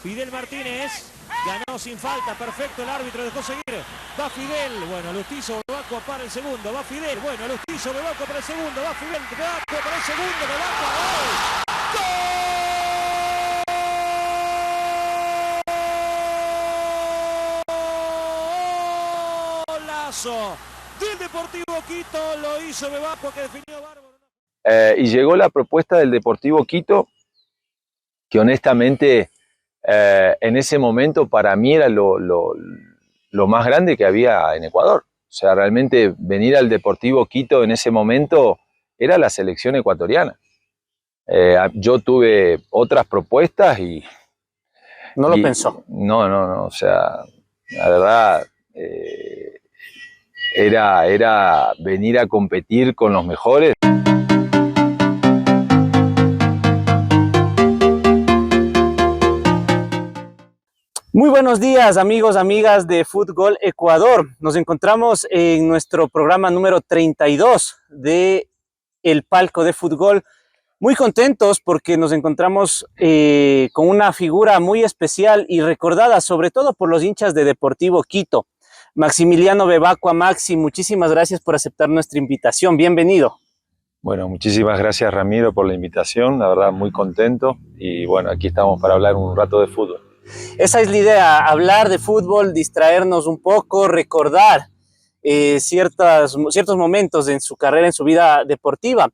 Fidel Martínez ganó sin falta, perfecto, el árbitro dejó seguir. Va Fidel, bueno, Lustizo Bebacua para el segundo, va Fidel, bueno, Lustizo Bebacua para el segundo, va Fidel Bebacua para el segundo, Bebacua, ¡gol! ¡Golazo! Del Deportivo Quito, lo hizo Bebacua, que definió bárbaro. Y llegó la propuesta del Deportivo Quito, que honestamente en ese momento para mí era lo más grande que había en Ecuador. O sea, realmente venir al Deportivo Quito en ese momento era la selección ecuatoriana. Yo tuve otras propuestas y... ¿No lo pensó? No, o sea, la verdad era venir a competir con los mejores. Muy buenos días, amigos, amigas de Fútgol Ecuador. Nos encontramos en nuestro programa número 32 de El Palco de Fútgol. Muy contentos porque nos encontramos con una figura muy especial y recordada, sobre todo por los hinchas de Deportivo Quito. Maximiliano Bebacua. Maxi, muchísimas gracias por aceptar nuestra invitación. Bienvenido. Bueno, muchísimas gracias, Ramiro, por la invitación. La verdad, muy contento. Y bueno, aquí estamos para hablar un rato de fútbol. Esa es la idea, hablar de fútbol, distraernos un poco, recordar ciertos momentos en su carrera, en su vida deportiva.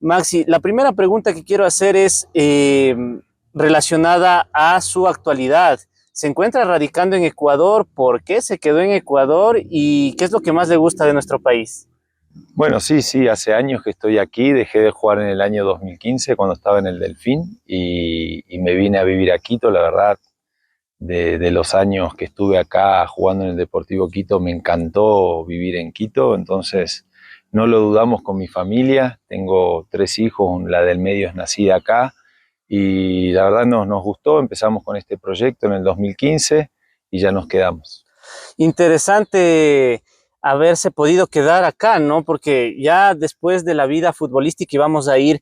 Maxi, la primera pregunta que quiero hacer es relacionada a su actualidad. ¿Se encuentra radicando en Ecuador? ¿Por qué se quedó en Ecuador? ¿Y qué es lo que más le gusta de nuestro país? Bueno, sí, hace años que estoy aquí. Dejé de jugar en el año 2015 cuando estaba en el Delfín y me vine a vivir a Quito. La verdad, de los años que estuve acá jugando en el Deportivo Quito, me encantó vivir en Quito. Entonces no lo dudamos con mi familia. Tengo 3 hijos, la del medio es nacida acá y la verdad nos gustó. Empezamos con este proyecto en el 2015 y ya nos quedamos. Interesante haberse podido quedar acá, ¿no? Porque ya después de la vida futbolística íbamos a ir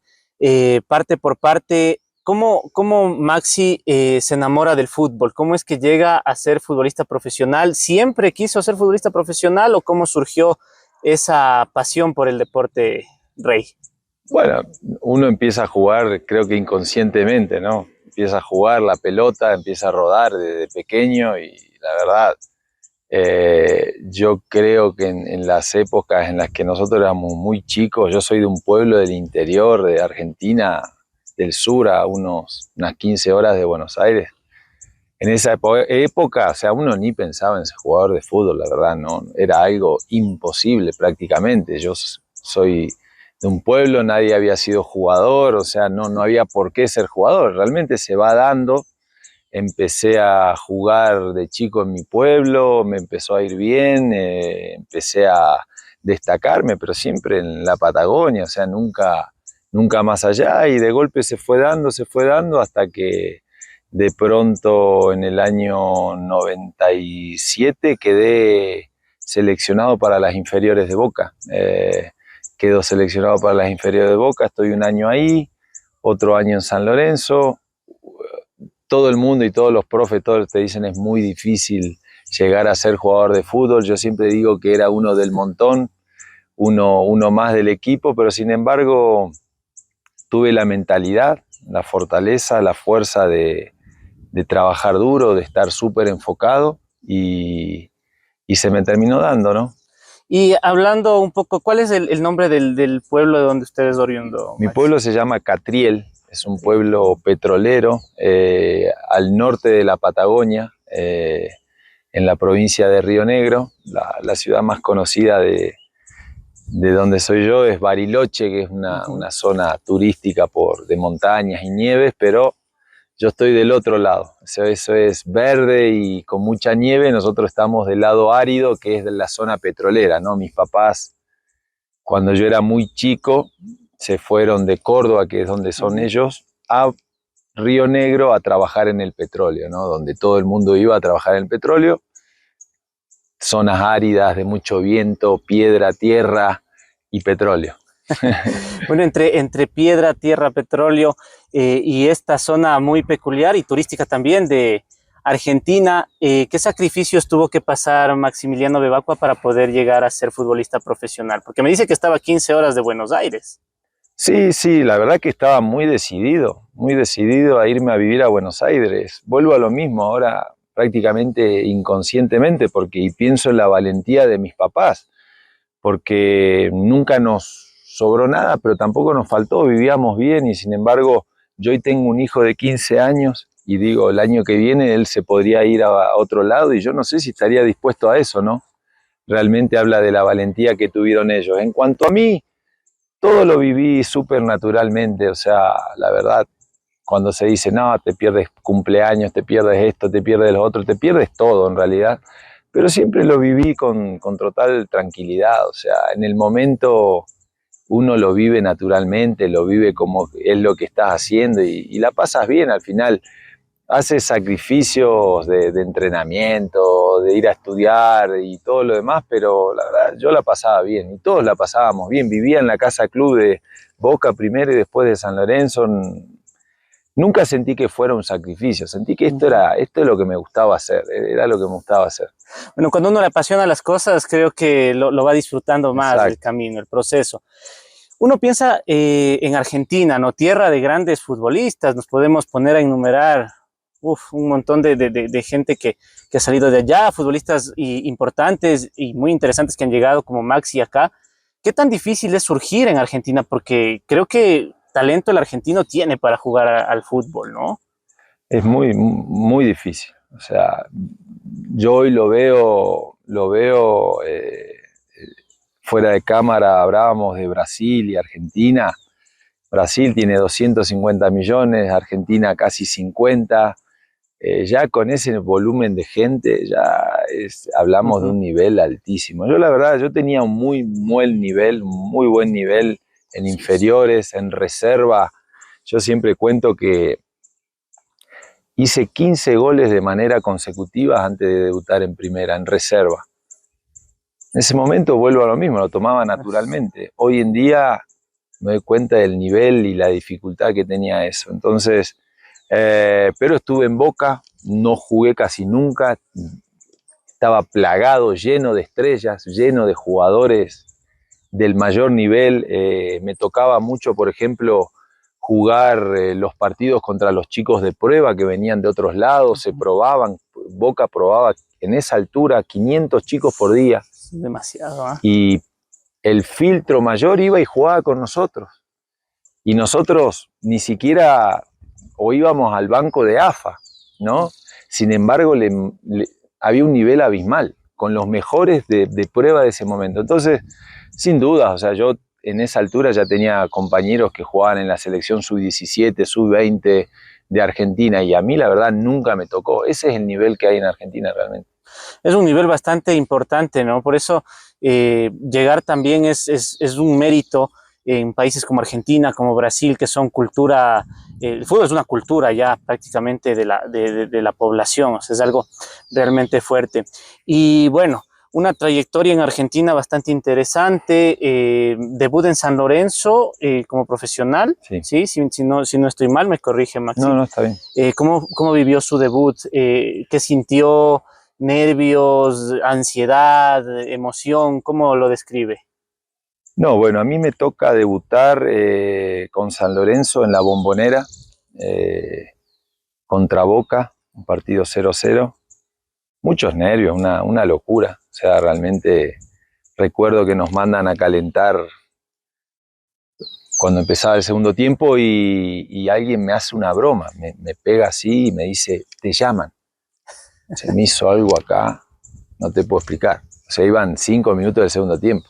parte por parte. ¿Cómo Maxi se enamora del fútbol? ¿Cómo es que llega a ser futbolista profesional? ¿Siempre quiso ser futbolista profesional o cómo surgió esa pasión por el deporte rey? Bueno, uno empieza a jugar, creo que inconscientemente, ¿no? Empieza a jugar la pelota, empieza a rodar desde pequeño y la verdad, yo creo que en las épocas en las que nosotros éramos muy chicos, yo soy de un pueblo del interior de Argentina, del sur, a unas 15 horas de Buenos Aires. En esa época, o sea, uno ni pensaba en ser jugador de fútbol, la verdad, no, era algo imposible prácticamente. Yo soy de un pueblo, nadie había sido jugador, o sea, no había por qué ser jugador, realmente se va dando. Empecé a jugar de chico en mi pueblo, me empezó a ir bien, empecé a destacarme, pero siempre en la Patagonia, o sea, nunca más allá, y de golpe se fue dando hasta que de pronto en el año 97 quedé seleccionado para las inferiores de Boca. Quedo seleccionado para las inferiores de Boca, estoy un año ahí, otro año en San Lorenzo. Todo el mundo y todos los profes, todos te dicen es muy difícil llegar a ser jugador de fútbol. Yo siempre digo que era uno del montón, uno más del equipo, pero sin embargo tuve la mentalidad, la fortaleza, la fuerza de trabajar duro, de estar súper enfocado y se me terminó dando, ¿no? Y hablando un poco, ¿cuál es el nombre del pueblo de donde usted es oriundo, Max? Mi pueblo se llama Catriel, es un pueblo petrolero al norte de la Patagonia, en la provincia de Río Negro. La ciudad más conocida de donde soy yo es Bariloche, que es una zona turística de montañas y nieves, pero yo estoy del otro lado. Eso es verde y con mucha nieve. Nosotros estamos del lado árido, que es de la zona petrolera, ¿no? Mis papás, cuando yo era muy chico, se fueron de Córdoba, que es donde son ellos, a Río Negro a trabajar en el petróleo, ¿no? Donde todo el mundo iba a trabajar en el petróleo. Zonas áridas de mucho viento, piedra, tierra y petróleo. Bueno, entre piedra, tierra, petróleo y esta zona muy peculiar y turística también de Argentina, ¿qué sacrificios tuvo que pasar Maximiliano Bebacua para poder llegar a ser futbolista profesional? Porque me dice que estaba a 15 horas de Buenos Aires. Sí, sí, la verdad que estaba muy decidido a irme a vivir a Buenos Aires. Vuelvo a lo mismo ahora prácticamente inconscientemente porque y pienso en la valentía de mis papás, porque nunca nos sobró nada, pero tampoco nos faltó, vivíamos bien y sin embargo yo hoy tengo un hijo de 15 años y digo, el año que viene él se podría ir a otro lado y yo no sé si estaría dispuesto a eso, ¿no? Realmente habla de la valentía que tuvieron ellos. En cuanto a mí, todo lo viví súper naturalmente, o sea, la verdad, cuando se dice, no, te pierdes cumpleaños, te pierdes esto, te pierdes lo otro, te pierdes todo en realidad, pero siempre lo viví con total tranquilidad, o sea, en el momento uno lo vive naturalmente, lo vive como es lo que estás haciendo y la pasas bien al final. Haces sacrificios de entrenamiento, de ir a estudiar y todo lo demás, pero la verdad yo la pasaba bien y todos la pasábamos bien. Vivía en la casa club de Boca primero y después de San Lorenzo. Nunca sentí que fuera un sacrificio, sentí que esto es lo que me gustaba hacer, era lo que me gustaba hacer. Bueno, cuando uno le apasiona las cosas, creo que lo va disfrutando más. Exacto. El camino, el proceso. Uno piensa en Argentina, ¿no? Tierra de grandes futbolistas, nos podemos poner a enumerar un montón de gente que ha salido de allá, futbolistas importantes y muy interesantes que han llegado como Maxi acá. ¿Qué tan difícil es surgir en Argentina? Porque creo que talento el argentino tiene para jugar al fútbol, ¿no? Es muy, muy difícil. O sea, yo hoy lo veo fuera de cámara, hablábamos de Brasil y Argentina. Brasil tiene 250 millones, Argentina casi 50. Ya con ese volumen de gente ya hablamos de un nivel altísimo. Yo la verdad, yo tenía un muy buen nivel en inferiores, en reserva. Yo siempre cuento que hice 15 goles de manera consecutiva antes de debutar en primera, en reserva. En ese momento vuelvo a lo mismo, lo tomaba naturalmente. Hoy en día me doy cuenta del nivel y la dificultad que tenía eso. Entonces, pero estuve en Boca, no jugué casi nunca, estaba plagado, lleno de estrellas, lleno de jugadores del mayor nivel. Me tocaba mucho, por ejemplo, jugar los partidos contra los chicos de prueba que venían de otros lados, se probaban, Boca probaba en esa altura 500 chicos por día. Demasiado, ¿eh? Y el filtro mayor iba y jugaba con nosotros. Y nosotros ni siquiera o íbamos al banco de AFA, ¿no? Sin embargo, había un nivel abismal, con los mejores de prueba de ese momento. Entonces, sin duda, o sea, yo en esa altura ya tenía compañeros que jugaban en la selección sub-17, sub-20 de Argentina, y a mí la verdad nunca me tocó. Ese es el nivel que hay en Argentina realmente. Es un nivel bastante importante, ¿no? Por eso llegar también es un mérito en países como Argentina, como Brasil, que son cultura, el fútbol es una cultura ya prácticamente de la población, o sea, es algo realmente fuerte. Y bueno, una trayectoria en Argentina bastante interesante, debut en San Lorenzo como profesional, ¿sí? Si no estoy mal, me corrige, Maxi. No, está bien. ¿Cómo vivió su debut? ¿Qué sintió? ¿Nervios, ansiedad, emoción? ¿Cómo lo describe? No, bueno, a mí me toca debutar con San Lorenzo en la Bombonera contra Boca, un partido 0-0. Muchos nervios, una locura. O sea, realmente recuerdo que nos mandan a calentar cuando empezaba el segundo tiempo y alguien me hace una broma, me pega así y me dice, te llaman. Se me hizo algo acá, no te puedo explicar. O sea, iban 5 minutos del segundo tiempo.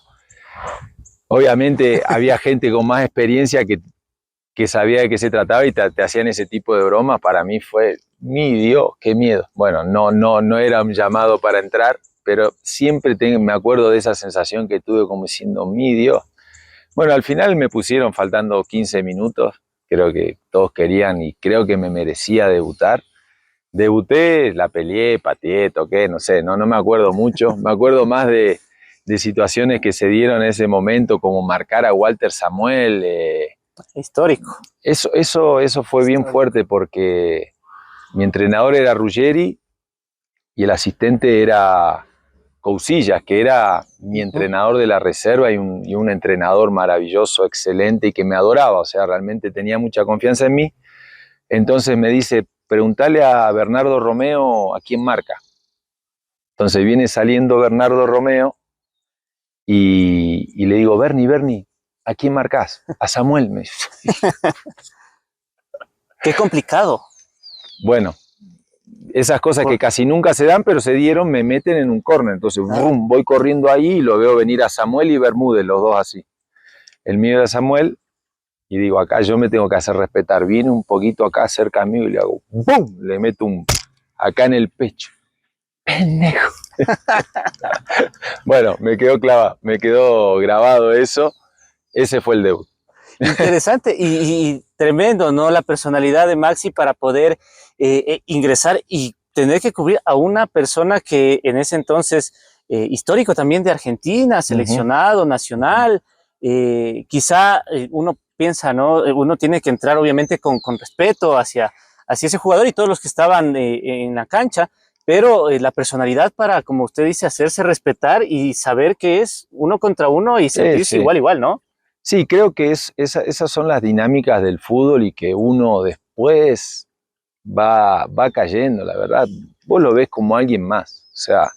Obviamente había gente con más experiencia que sabía de qué se trataba y te hacían ese tipo de bromas. Para mí fue, mi Dios, qué miedo. Bueno, no era un llamado para entrar, pero siempre me acuerdo de esa sensación que tuve como diciendo, mi Dios. Bueno, al final me pusieron faltando 15 minutos. Creo que todos querían y creo que me merecía debutar. Debuté, la peleé, pateé, toqué, no sé, no me acuerdo mucho. Me acuerdo más de de situaciones que se dieron en ese momento, como marcar a Walter Samuel. Histórico. Eso fue bien fuerte porque mi entrenador era Ruggeri y el asistente era Cousillas, que era mi entrenador de la reserva y un entrenador maravilloso, excelente y que me adoraba, o sea, realmente tenía mucha confianza en mí. Entonces me dice, preguntale a Bernardo Romeo a quién marca. Entonces viene saliendo Bernardo Romeo y le digo, Bernie, ¿a quién marcás? A Samuel. Me dice. Qué complicado. Bueno, esas cosas que casi nunca se dan, pero se dieron, me meten en un córner. Entonces, ¡brum!, voy corriendo ahí y lo veo venir a Samuel y Bermúdez, los dos así. El mío era Samuel y digo, acá yo me tengo que hacer respetar. Viene un poquito acá cerca mío y le hago ¡bum! Le meto acá en el pecho. ¡Pendejo! Bueno, me quedó clavado, me quedó grabado eso. Ese fue el debut. Interesante y tremendo, ¿no? La personalidad de Maxi para poder ingresar y tener que cubrir a una persona que en ese entonces, histórico también de Argentina, seleccionado, nacional, quizá uno piensa, ¿no? Uno tiene que entrar obviamente con respeto hacia ese jugador y todos los que estaban en la cancha, pero la personalidad para, como usted dice, hacerse respetar y saber que es uno contra uno y sentirse igual, ¿no? Sí, creo que esas son las dinámicas del fútbol y que uno después va cayendo, la verdad. Vos lo ves como alguien más, o sea,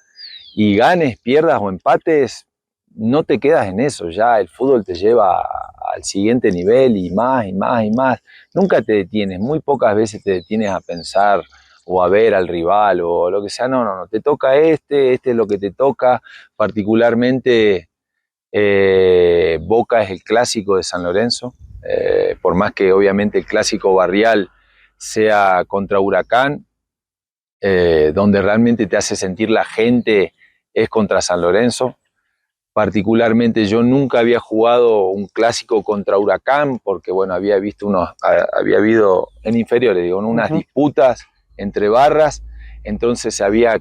y ganes, pierdas o empates, no te quedas en eso, ya el fútbol te lleva al siguiente nivel y más y más y más. Nunca te detienes, muy pocas veces te detienes a pensar o a ver al rival o lo que sea. No, te toca este es lo que te toca, particularmente... Boca es el clásico de San Lorenzo, por más que obviamente el clásico barrial sea contra Huracán, donde realmente te hace sentir la gente es contra San Lorenzo. Particularmente yo nunca había jugado un clásico contra Huracán porque bueno, había habido en inferiores, digo, unas disputas entre barras, entonces se había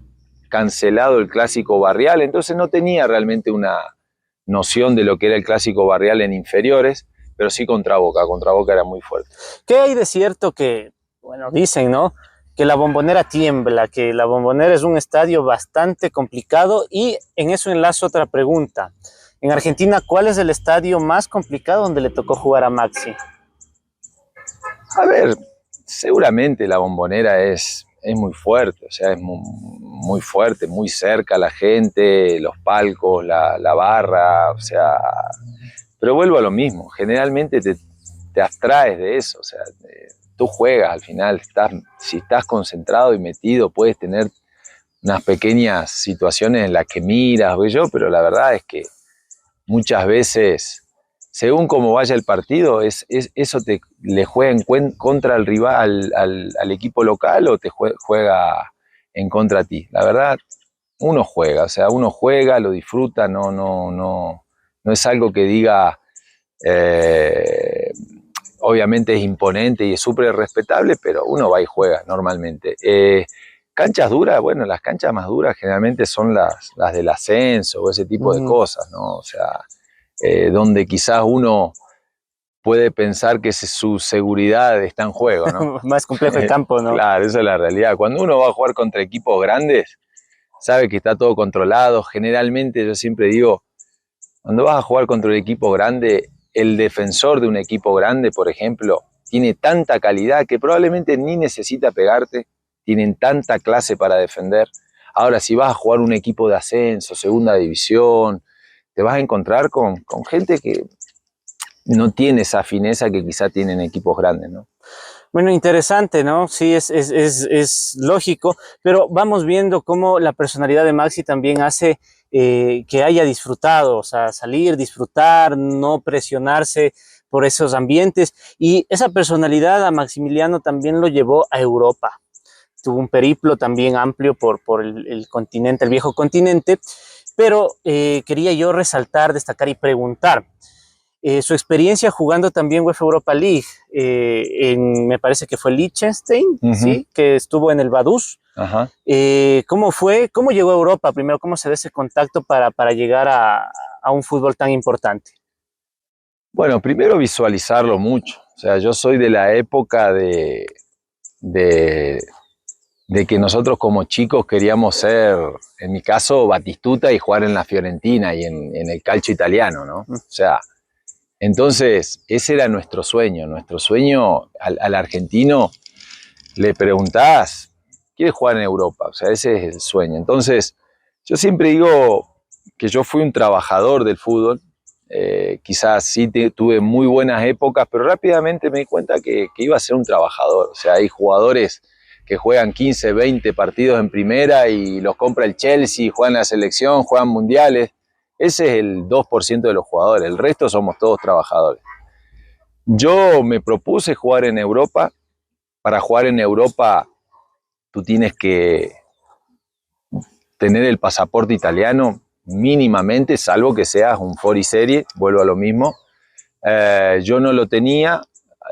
cancelado el clásico barrial, entonces no tenía realmente una noción de lo que era el clásico barrial en inferiores, pero sí contra Boca era muy fuerte. ¿Qué hay de cierto que, bueno, dicen, ¿no?, que la Bombonera tiembla, que la Bombonera es un estadio bastante complicado? Y en eso enlazo otra pregunta. En Argentina, ¿cuál es el estadio más complicado donde le tocó jugar a Maxi? A ver, seguramente la Bombonera es muy fuerte, o sea, es muy fuerte, muy cerca la gente, los palcos, la barra, o sea, pero vuelvo a lo mismo, generalmente te abstraes de eso, o sea, tú juegas al final, si estás concentrado y metido, puedes tener unas pequeñas situaciones en las que miras, pero la verdad es que muchas veces, según cómo vaya el partido, eso le juega contra el rival, al equipo local o te juega en contra a ti. La verdad, uno juega, o sea, uno juega, lo disfruta, no es algo que diga, obviamente es imponente y es súper respetable, pero uno va y juega normalmente. Canchas duras, bueno, las canchas más duras generalmente son las del ascenso o ese tipo de cosas, ¿no? O sea, donde quizás uno puede pensar que su seguridad está en juego, ¿no? Más complejo el campo, ¿no? Claro, esa es la realidad. Cuando uno va a jugar contra equipos grandes, sabe que está todo controlado. Generalmente, yo siempre digo, cuando vas a jugar contra un equipo grande, el defensor de un equipo grande, por ejemplo, tiene tanta calidad que probablemente ni necesita pegarte, tienen tanta clase para defender. Ahora, si vas a jugar un equipo de ascenso, segunda división, te vas a encontrar con gente que no tiene esa fineza que quizá tienen equipos grandes, ¿no? Bueno, interesante, ¿no? Sí, es lógico, pero vamos viendo cómo la personalidad de Maxi también hace que haya disfrutado, o sea, salir, disfrutar, no presionarse por esos ambientes, y esa personalidad a Maximiliano también lo llevó a Europa. Tuvo un periplo también amplio por el continente, el viejo continente, pero quería yo resaltar, destacar y preguntar, su experiencia jugando también UEFA Europa League, me parece que fue Liechtenstein, ¿sí?, que estuvo en el Vaduz, Ajá. ¿Cómo fue? ¿Cómo llegó a Europa? Primero, ¿cómo se da ese contacto para llegar a un fútbol tan importante? Bueno, primero visualizarlo mucho. O sea, yo soy de la época de, de que nosotros como chicos queríamos ser, en mi caso, Batistuta y jugar en la Fiorentina y en el calcio italiano, ¿no? O sea, entonces ese era nuestro sueño. Nuestro sueño al argentino le preguntás, ¿quieres jugar en Europa? O sea, ese es el sueño. Entonces, yo siempre digo que yo fui un trabajador del fútbol. Quizás sí tuve muy buenas épocas, pero rápidamente me di cuenta que iba a ser un trabajador. O sea, hay jugadores que juegan 15, 20 partidos en primera y los compra el Chelsea, juegan la selección, juegan mundiales. Ese es el 2% de los jugadores, el resto somos todos trabajadores. Yo me propuse jugar en Europa. Para jugar en Europa tú tienes que tener el pasaporte italiano mínimamente, salvo que seas un fuoriserie, vuelvo a lo mismo. Yo no lo tenía,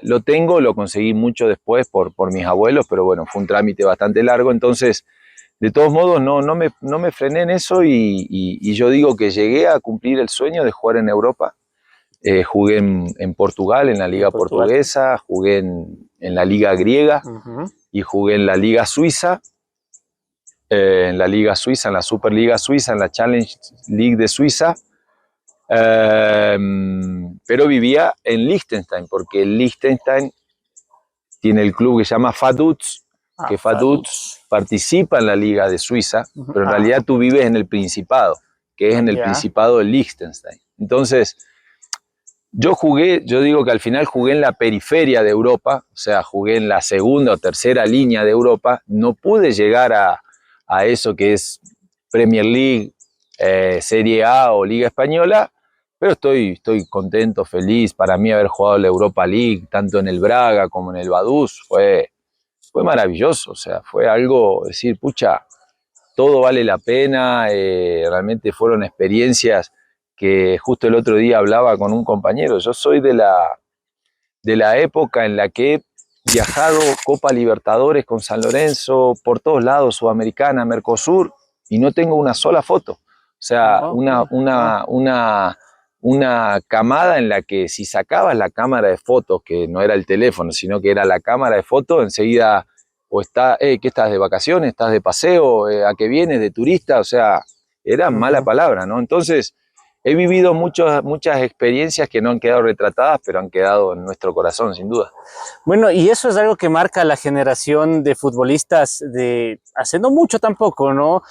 lo tengo, lo conseguí mucho después por mis abuelos, pero bueno, fue un trámite bastante largo, entonces de todos modos no me frené en eso y yo digo que llegué a cumplir el sueño de jugar en Europa. Jugué en Portugal, en la liga portuguesa, jugué en la liga griega y jugué en la liga suiza, en la Superliga Suiza, en la Challenge League de Suiza, pero vivía en Liechtenstein, porque Liechtenstein tiene el club que se llama Vaduz, que Vaduz participa en la liga de Suiza, pero en realidad tú vives en el Principado, que es en el Principado de Liechtenstein. Entonces, yo digo que al final jugué en la periferia de Europa, o sea, jugué en la segunda o tercera línea de Europa, no pude llegar a eso que es Premier League, Serie A o Liga Española, pero estoy contento, feliz. Para mí haber jugado la Europa League, tanto en el Braga como en el Vaduz, fue maravilloso, o sea, fue algo, decir, pucha, todo vale la pena, realmente fueron experiencias que justo el otro día hablaba con un compañero. Yo soy de la época en la que he viajado Copa Libertadores con San Lorenzo, por todos lados, Sudamericana, Mercosur, y no tengo una sola foto. O sea, una camada en la que si sacabas la cámara de fotos, que no era el teléfono, sino que era la cámara de fotos, enseguida, o ¿qué estás de vacaciones? ¿Estás de paseo? ¿A qué vienes? ¿De turista? O sea, era mala palabra, ¿no? Entonces, he vivido muchas experiencias que no han quedado retratadas, pero han quedado en nuestro corazón, sin duda. Bueno, y eso es algo que marca la generación de futbolistas de hace no mucho tampoco, ¿no?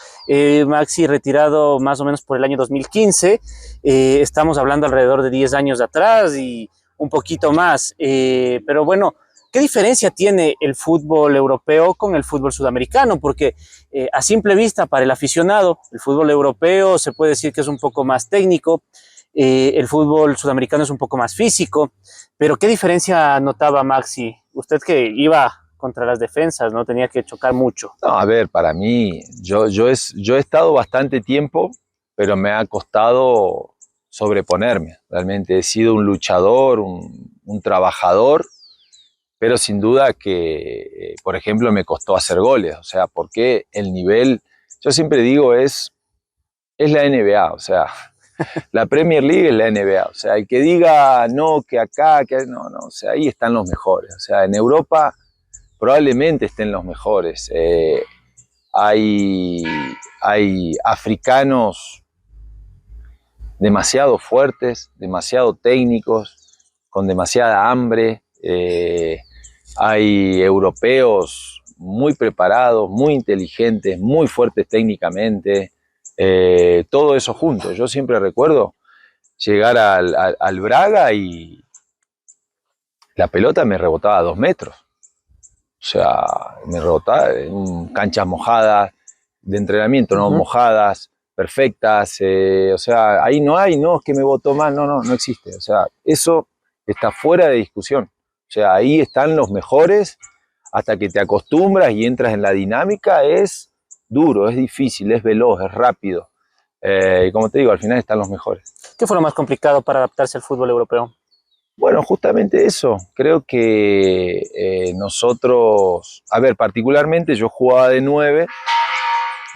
Maxi retirado más o menos por el año 2015, estamos hablando alrededor de 10 años atrás y un poquito más, pero bueno, ¿qué diferencia tiene el fútbol europeo con el fútbol sudamericano? Porque a simple vista, para el aficionado, el fútbol europeo se puede decir que es un poco más técnico, el fútbol sudamericano es un poco más físico, pero ¿qué diferencia notaba Maxi? Usted que iba contra las defensas, ¿no? Tenía que chocar mucho. No, a ver, para mí, yo he estado bastante tiempo, pero me ha costado sobreponerme. Realmente he sido un luchador, un trabajador, pero sin duda que, por ejemplo, me costó hacer goles. O sea, porque el nivel, yo siempre digo, es la NBA, o sea, la Premier League es la NBA. O sea, el que diga no, que acá, que no, o sea, ahí están los mejores. O sea, en Europa probablemente estén los mejores. Hay africanos demasiado fuertes, demasiado técnicos, con demasiada hambre. Hay europeos muy preparados, muy inteligentes, muy fuertes técnicamente. Todo eso junto. Yo siempre recuerdo llegar al Braga y la pelota me rebotaba a 2 metros. O sea, me rebotaba en canchas mojadas, de entrenamiento, ¿no? Mojadas, perfectas. O sea, ahí no hay, no, es que me botó mal, no existe. O sea, eso está fuera de discusión. O sea, ahí están los mejores, hasta que te acostumbras y entras en la dinámica, es duro, es difícil, es veloz, es rápido. Y como te digo, al final están los mejores. ¿Qué fue lo más complicado para adaptarse al fútbol europeo? Bueno, justamente eso. Creo que nosotros, a ver, particularmente yo jugaba de 9,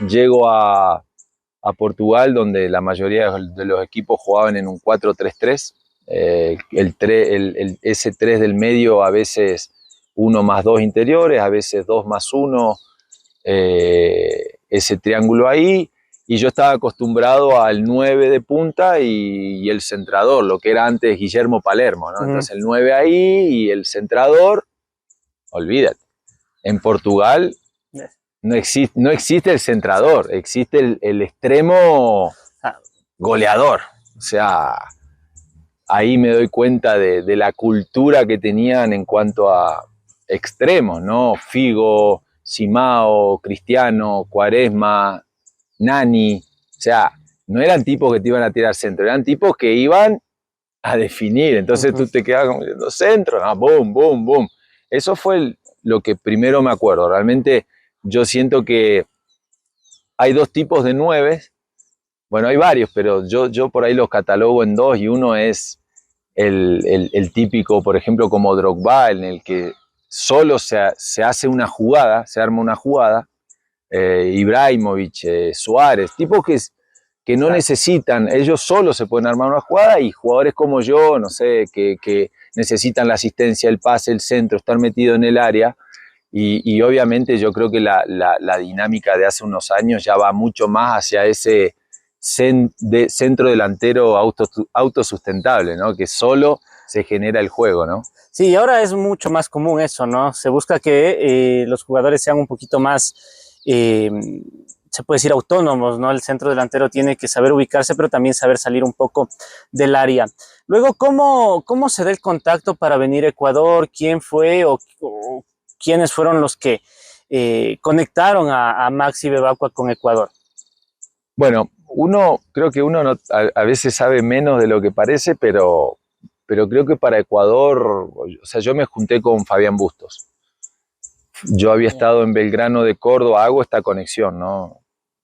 llego a Portugal, donde la mayoría de los equipos jugaban en un 4-3-3. Ese 3 del medio, a veces 1 más 2 interiores, a veces 2 más 1, ese triángulo ahí. Y yo estaba acostumbrado al 9 de punta y el centrador, lo que era antes Guillermo Palermo, ¿no? Entonces el 9 ahí y el centrador, olvídate. En Portugal no existe el centrador, existe el extremo goleador. O sea, ahí me doy cuenta de la cultura que tenían en cuanto a extremos, ¿no? Figo, Simao, Cristiano, Quaresma, Nani. O sea, no eran tipos que te iban a tirar centro, eran tipos que iban a definir. Entonces tú te quedabas como diciendo centro, no, boom, boom, boom. Eso fue lo que primero me acuerdo. Realmente yo siento que hay dos tipos de 9. Bueno, hay varios, pero yo por ahí los catalogo en 2, y uno es el típico, por ejemplo, como Drogba, en el que solo se hace una jugada, se arma una jugada. Ibrahimovic, Suárez, tipos que no necesitan, ellos solos se pueden armar una jugada, y jugadores como yo, no sé, que necesitan la asistencia, el pase, el centro, estar metido en el área. Y obviamente yo creo que la dinámica de hace unos años ya va mucho más hacia ese centro delantero autosustentable, ¿no? Que solo se genera el juego, ¿no? Sí, ahora es mucho más común eso, ¿no? Se busca que los jugadores sean un poquito más, se puede decir, autónomos, ¿no? El centro delantero tiene que saber ubicarse, pero también saber salir un poco del área. Luego, ¿cómo se da el contacto para venir a Ecuador? ¿Quién fue o quiénes fueron los que conectaron a Maxi Bebacqua con Ecuador? Bueno, creo que uno a veces sabe menos de lo que parece, pero creo que para Ecuador, o sea, yo me junté con Fabián Bustos. Yo había estado en Belgrano de Córdoba, hago esta conexión, ¿no?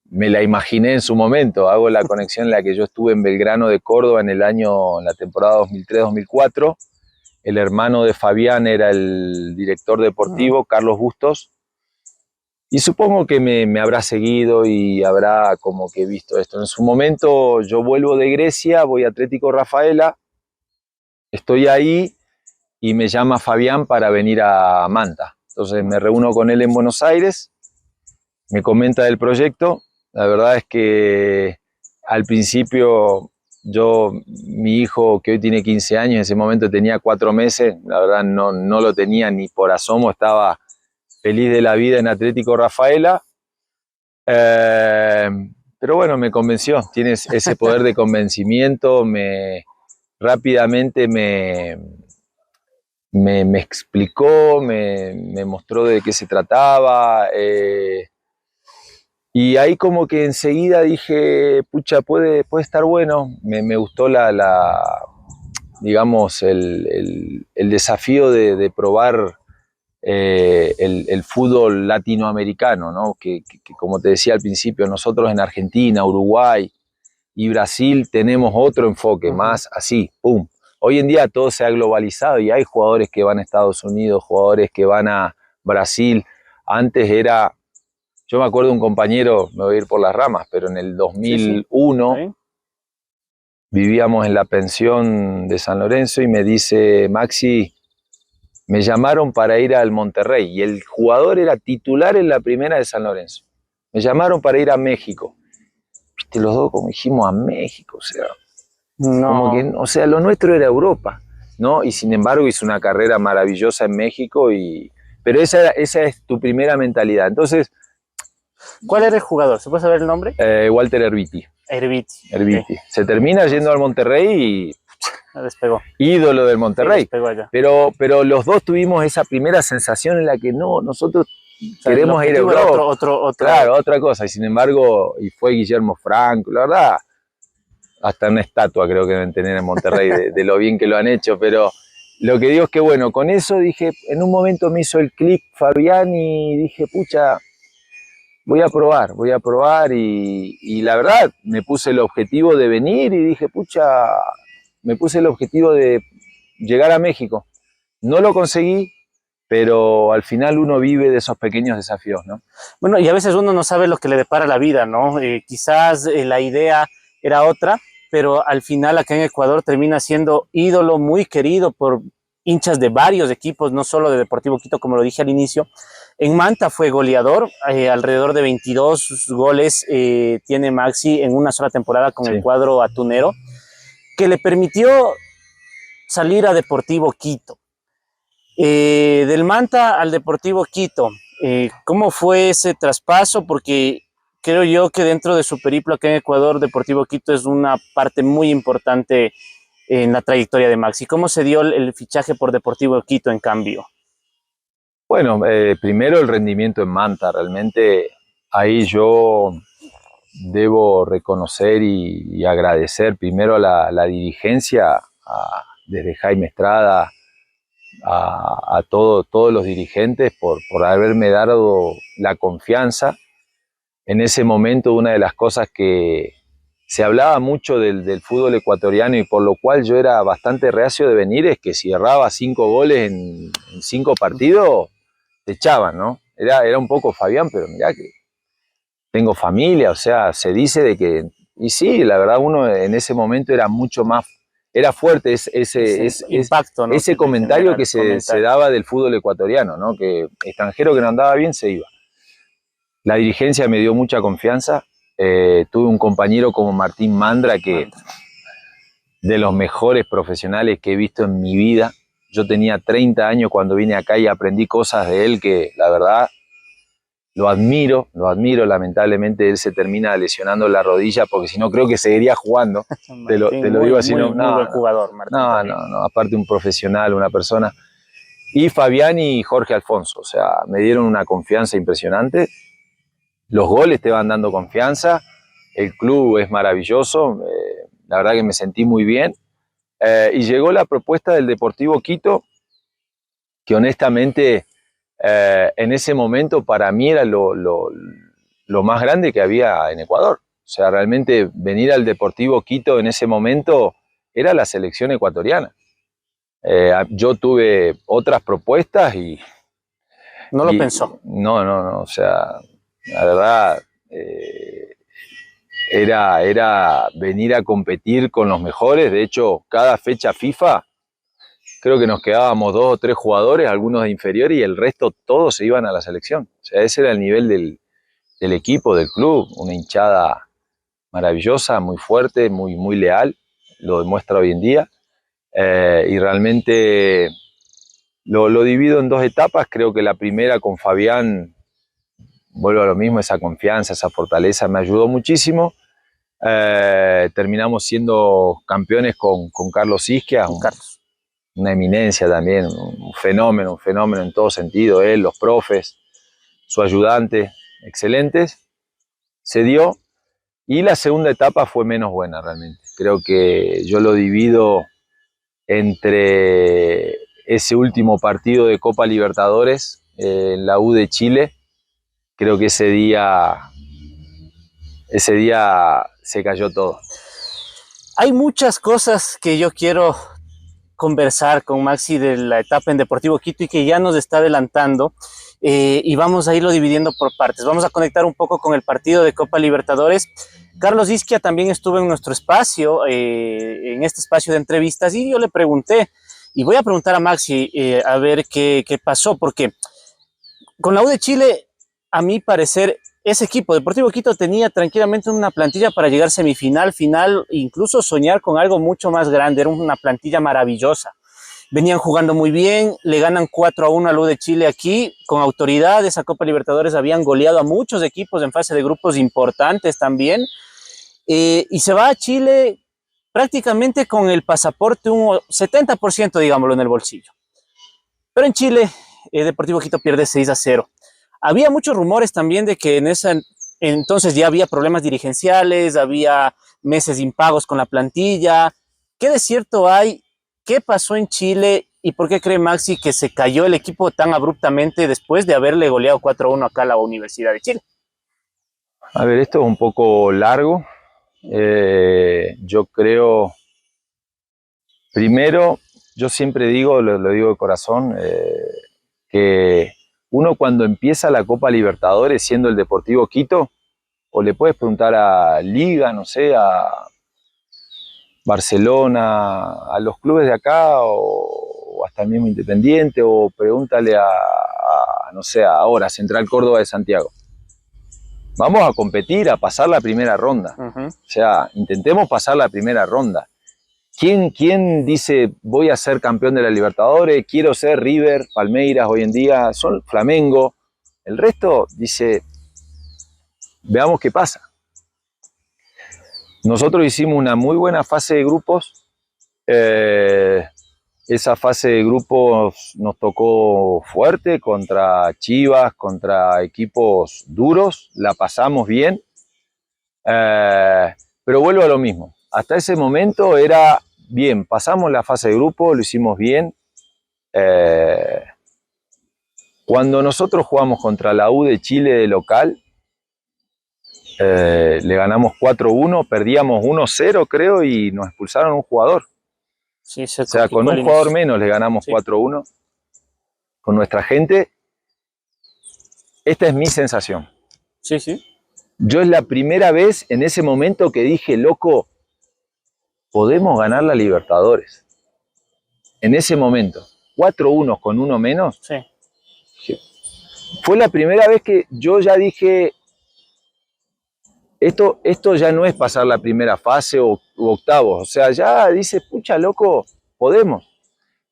Me la imaginé en su momento, hago la conexión en la que yo estuve en Belgrano de Córdoba en la temporada 2003-2004. El hermano de Fabián era el director deportivo, Carlos Bustos. Y supongo que me habrá seguido y habrá como que visto esto. En su momento yo vuelvo de Grecia, voy a Atlético Rafaela, estoy ahí y me llama Fabián para venir a Manta. Entonces me reúno con él en Buenos Aires, me comenta del proyecto. La verdad es que al principio mi hijo, que hoy tiene 15 años, en ese momento tenía 4 meses, la verdad no lo tenía ni por asomo, estaba feliz de la vida en Atlético Rafaela. Pero bueno, me convenció, tienes ese poder de convencimiento, rápidamente me explicó, me mostró de qué se trataba, y ahí como que enseguida dije, pucha, puede estar bueno. Me gustó digamos, el desafío de probar el fútbol latinoamericano, ¿no? Que como te decía al principio, nosotros en Argentina, Uruguay y Brasil tenemos otro enfoque, más así, pum. Hoy en día todo se ha globalizado y hay jugadores que van a Estados Unidos, jugadores que van a Brasil. Antes yo me acuerdo de un compañero, me voy a ir por las ramas, pero en el 2001 Sí. vivíamos en la pensión de San Lorenzo y me dice, Maxi, me llamaron para ir al Monterrey, y el jugador era titular en la primera de San Lorenzo. Me llamaron para ir a México. Viste, los dos como dijimos, a México, o sea, No. como que, o sea, lo nuestro era Europa, ¿no? Y sin embargo hizo una carrera maravillosa en México, pero esa es tu primera mentalidad. Entonces, ¿cuál era el jugador? ¿Se puede saber el nombre? Walter Erviti. Erviti. Okay. Se termina yendo al Monterrey y despegó. Ídolo del Monterrey. Sí, despegó allá. Pero los dos tuvimos esa primera sensación en la que no, nosotros queremos ir a Europa. Claro, otra cosa. Y sin embargo, y fue Guillermo Franco, la verdad, hasta una estatua creo que deben tener en Monterrey de lo bien que lo han hecho. Pero lo que digo es que bueno, con eso dije, en un momento me hizo el clic Fabián y dije, pucha, voy a probar y la verdad me puse el objetivo de venir y dije, pucha, me puse el objetivo de llegar a México. No lo conseguí, pero al final uno vive de esos pequeños desafíos, ¿no? Bueno, y a veces uno no sabe lo que le depara la vida, ¿no? Quizás la idea era otra, pero al final acá en Ecuador termina siendo ídolo, muy querido por hinchas de varios equipos, no solo de Deportivo Quito, como lo dije al inicio. En Manta fue goleador, alrededor de 22 goles tiene Maxi en una sola temporada con el Sí. cuadro atunero, que le permitió salir a Deportivo Quito. Del Manta al Deportivo Quito, ¿cómo fue ese traspaso? Porque creo yo que dentro de su periplo acá en Ecuador, Deportivo Quito es una parte muy importante en la trayectoria de Maxi. ¿Cómo se dio el fichaje por Deportivo Quito en cambio? Bueno, primero el rendimiento en Manta, realmente ahí yo debo reconocer y agradecer primero a la dirigencia, desde Jaime Estrada a todos los dirigentes por haberme dado la confianza. En ese momento una de las cosas que se hablaba mucho del fútbol ecuatoriano y por lo cual yo era bastante reacio de venir es que si erraba 5 goles en 5 partidos, te echaban, ¿no? Era un poco Fabián, pero mirá que tengo familia, o sea, se dice de que... Y sí, la verdad uno en ese momento era mucho más... Era fuerte Ese impacto, ¿no? ese comentario que se daba del fútbol ecuatoriano, ¿no? Que extranjero que no andaba bien se iba. La dirigencia me dio mucha confianza. Tuve un compañero como Martín Mandra, que de los mejores profesionales que he visto en mi vida. Yo tenía 30 años cuando vine acá y aprendí cosas de él que la verdad lo admiro. Lamentablemente él se termina lesionando la rodilla porque si no creo que seguiría jugando. Te lo digo así. Muy buen jugador, Martín. No, aparte un profesional, una persona. Y Fabián y Jorge Alfonso, o sea, me dieron una confianza impresionante. Los goles te van dando confianza, el club es maravilloso, la verdad que me sentí muy bien. Y llegó la propuesta del Deportivo Quito, que honestamente en ese momento para mí era lo más grande que había en Ecuador. O sea, realmente venir al Deportivo Quito en ese momento era la selección ecuatoriana. Yo tuve otras propuestas y... No lo pensó. No, o sea, la verdad... Era venir a competir con los mejores. De hecho, cada fecha FIFA creo que nos quedábamos 2 o 3 jugadores, algunos de inferiores, y el resto todos se iban a la selección. O sea, ese era el nivel del equipo, del club. Una hinchada maravillosa, muy fuerte, muy leal, lo demuestra hoy en día. Y realmente lo divido en 2 etapas. Creo que la primera con Fabián, vuelvo a lo mismo, esa confianza, esa fortaleza me ayudó muchísimo. Terminamos siendo campeones con Carlos Isquia, una eminencia también, un fenómeno en todo sentido. Él, los profes, su ayudante, excelentes. Se dio. Y la segunda etapa fue menos buena realmente. Creo que yo lo divido entre ese último partido de Copa Libertadores, en la U de Chile. Creo que ese día se cayó todo. Hay muchas cosas que yo quiero conversar con Maxi de la etapa en Deportivo Quito y que ya nos está adelantando, y vamos a irlo dividiendo por partes. Vamos a conectar un poco con el partido de Copa Libertadores. Carlos Isquia también estuvo en nuestro espacio, en este espacio de entrevistas, y yo le pregunté, y voy a preguntar a Maxi a ver qué pasó, porque con la U de Chile, a mi parecer, ese equipo, Deportivo Quito, tenía tranquilamente una plantilla para llegar semifinal, final, incluso soñar con algo mucho más grande. Era una plantilla maravillosa. Venían jugando muy bien, le ganan 4-1 a la U de Chile aquí, con autoridad. Esa Copa Libertadores habían goleado a muchos equipos en fase de grupos importantes también. Y se va a Chile prácticamente con el pasaporte un 70%, digámoslo, en el bolsillo. Pero en Chile, Deportivo Quito pierde 6-0. Había muchos rumores también de que en esa entonces ya había problemas dirigenciales, había meses impagos con la plantilla. ¿Qué de cierto hay? ¿Qué pasó en Chile? ¿Y por qué cree Maxi que se cayó el equipo tan abruptamente después de haberle goleado 4-1 acá a la Universidad de Chile? A ver, esto es un poco largo. Yo creo, primero, yo siempre digo, lo digo de corazón, que uno cuando empieza la Copa Libertadores siendo el Deportivo Quito, o le puedes preguntar a Liga, no sé, a Barcelona, a los clubes de acá, o hasta el mismo Independiente, o pregúntale no sé, ahora Central Córdoba de Santiago. Vamos a competir, a pasar la primera ronda. O sea, intentemos pasar la primera ronda. ¿Quién dice voy a ser campeón de la Libertadores? Quiero ser River, Palmeiras hoy en día, son Flamengo. El resto dice, veamos qué pasa. Nosotros hicimos una muy buena fase de grupos. Esa fase de grupos nos tocó fuerte contra Chivas, contra equipos duros. La pasamos bien. Pero vuelvo a lo mismo. Hasta ese momento era bien. Pasamos la fase de grupo, lo hicimos bien. Cuando nosotros jugamos contra la U de Chile de local, le ganamos 4-1, perdíamos 1-0 creo y nos expulsaron un jugador. Sí, o sea, con un jugador menos le ganamos 4-1 con nuestra gente. Esta es mi sensación. Sí, sí. Yo es la primera vez en ese momento que dije, loco, podemos ganar la Libertadores. En ese momento, 4-1 con uno menos. Sí. Fue la primera vez que yo ya dije, esto ya no es pasar la primera fase u octavos. O sea, ya dice, pucha, loco, podemos.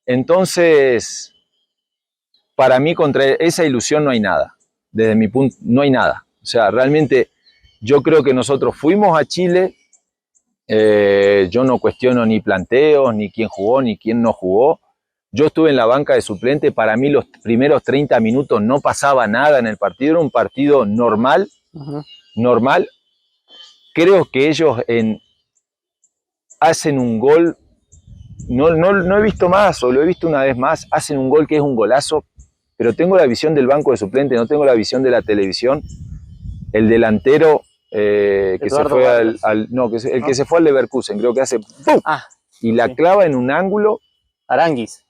Entonces, para mí contra esa ilusión no hay nada. Desde mi punto, no hay nada. O sea, realmente yo creo que nosotros fuimos a Chile. Yo no cuestiono ni planteos, ni quién jugó, ni quién no jugó. Yo estuve en la banca de suplente. Para mí los primeros 30 minutos no pasaba nada en el partido. Era un partido normal. Normal. Creo que ellos hacen un gol, no he visto más, o lo he visto una vez más, hacen un gol que es un golazo, pero tengo la visión del banco de suplente, no tengo la visión de la televisión. El delantero que se fue que se fue al Leverkusen, creo que hace ¡pum! Y la clava en un ángulo. Aranguis.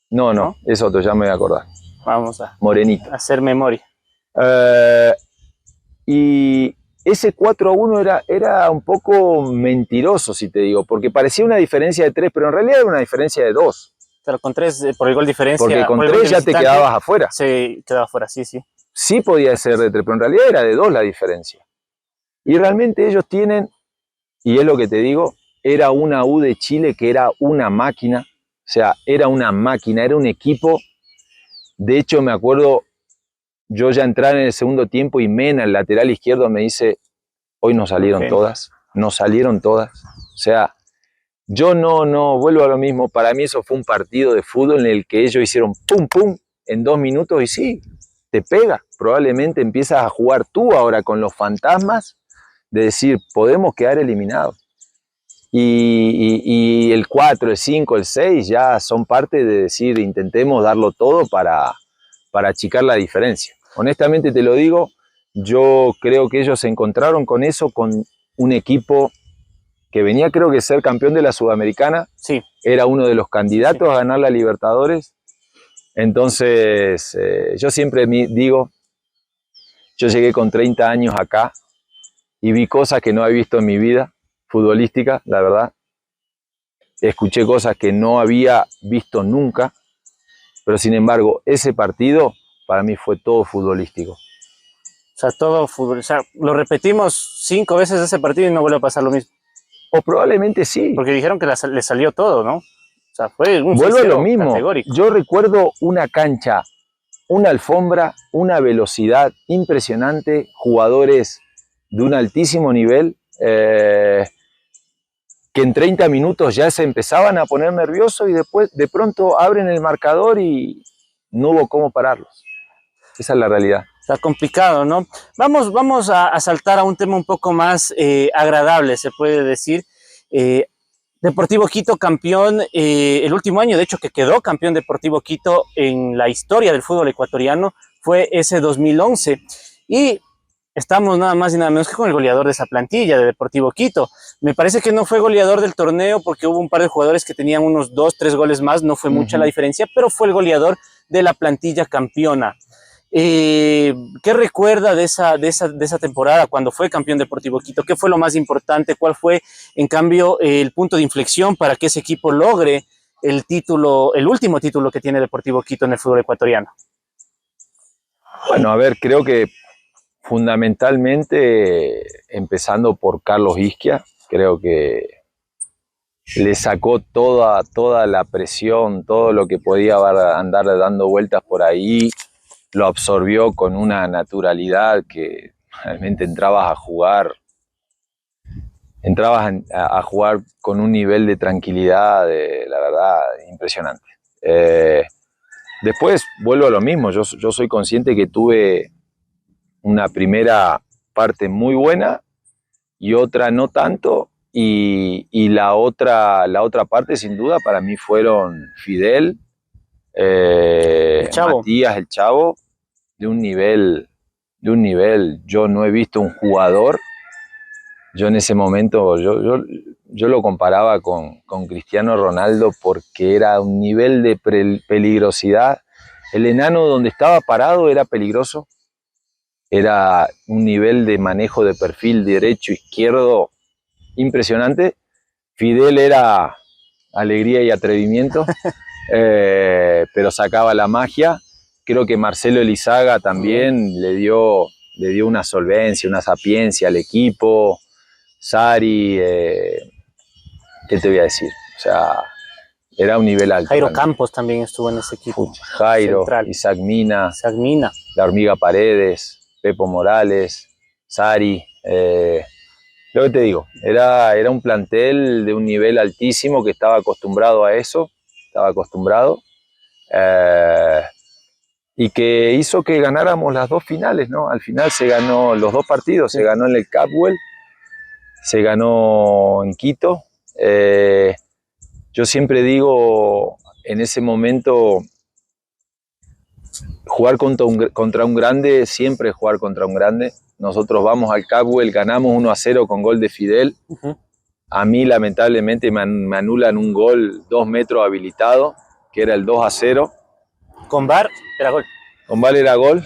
No, es otro, ya me voy a acordar. Vamos a Morenito. Hacer memoria. Y ese 4-1 era un poco mentiroso, si te digo, porque parecía una diferencia de 3, pero en realidad era una diferencia de 2. Pero con 3, por el gol diferencia. Porque con 3 ya te quedabas afuera. Sí, quedaba afuera, sí. Sí podía ser de 3, pero en realidad era de 2 la diferencia. Y realmente ellos tienen, y es lo que te digo, era una U de Chile que era una máquina. O sea, era una máquina, era un equipo. De hecho, me acuerdo, yo ya entrar en el segundo tiempo y Mena, el lateral izquierdo, me dice, hoy no salieron todas, no salieron todas. O sea, yo no vuelvo a lo mismo. Para mí eso fue un partido de fútbol en el que ellos hicieron pum, pum, en 2 minutos y sí, te pega. Probablemente empiezas a jugar tú ahora con los fantasmas de decir, podemos quedar eliminados. Y el 4, el 5, el 6 ya son parte de decir, intentemos darlo todo para achicar la diferencia. Honestamente te lo digo, yo creo que ellos se encontraron con eso, con un equipo que venía creo que ser campeón de la Sudamericana. Sí. Era uno de los candidatos a ganar la Libertadores. Entonces, yo siempre digo, yo llegué con 30 años acá y vi cosas que no había visto en mi vida futbolística, la verdad. Escuché cosas que no había visto nunca, pero sin embargo, ese partido para mí fue todo futbolístico. O sea, todo fútbol. O sea, lo repetimos 5 veces ese partido y no vuelve a pasar lo mismo. O probablemente sí. Porque dijeron que le salió todo, ¿no? O sea, fue un vuelvo a lo mismo. Categórico. Yo recuerdo una cancha, una alfombra, una velocidad impresionante, jugadores de un altísimo nivel, que en 30 minutos ya se empezaban a poner nerviosos y después de pronto abren el marcador y no hubo cómo pararlos. Esa es la realidad. Está complicado, ¿no? Vamos a saltar a un tema un poco más agradable, se puede decir. Deportivo Quito campeón el último año, de hecho que quedó campeón Deportivo Quito en la historia del fútbol ecuatoriano, fue ese 2011. Y estamos nada más y nada menos que con el goleador de esa plantilla, de Deportivo Quito. Me parece que no fue goleador del torneo porque hubo un par de jugadores que tenían unos 2, 3 goles más, no fue mucha la diferencia, pero fue el goleador de la plantilla campeona. ¿Qué recuerda de esa temporada cuando fue campeón Deportivo Quito? ¿Qué fue lo más importante? ¿Cuál fue, en cambio, el punto de inflexión para que ese equipo logre el título, el último título que tiene Deportivo Quito en el fútbol ecuatoriano? Bueno, a ver, creo que fundamentalmente empezando por Carlos Isquia, creo que le sacó toda la presión, todo lo que podía andar dando vueltas por ahí, lo absorbió con una naturalidad que realmente entrabas a jugar con un nivel de tranquilidad, la verdad, impresionante. Después vuelvo a lo mismo, yo soy consciente que tuve una primera parte muy buena y otra no tanto, y la otra parte sin duda para mí fueron Fidel, Matías, el Chavo, de un nivel, yo no he visto un jugador, yo en ese momento, yo lo comparaba con Cristiano Ronaldo porque era un nivel de peligrosidad. El enano donde estaba parado era peligroso, era un nivel de manejo de perfil derecho, izquierdo impresionante. Fidel era alegría y atrevimiento, pero sacaba la magia. Creo que Marcelo Elizaga también le dio una solvencia, una sapiencia al equipo. Sari, ¿qué te voy a decir? O sea, era un nivel alto. Jairo Campos también estuvo en ese equipo. Jairo, Isaac Mina, La Hormiga Paredes, Pepo Morales, Sari. Lo que te digo, era un plantel de un nivel altísimo que estaba acostumbrado a eso, y que hizo que ganáramos las dos finales, ¿no? Al final se ganó los dos partidos, se ganó en el Capwell, se ganó en Quito. Yo siempre digo, en ese momento, jugar contra un grande, siempre jugar contra un grande. Nosotros vamos al Capwell, ganamos 1-0 con gol de Fidel. A mí, lamentablemente, me anulan un gol 2 metros habilitado, que era el 2-0. Con VAR era gol. Con VAR era gol.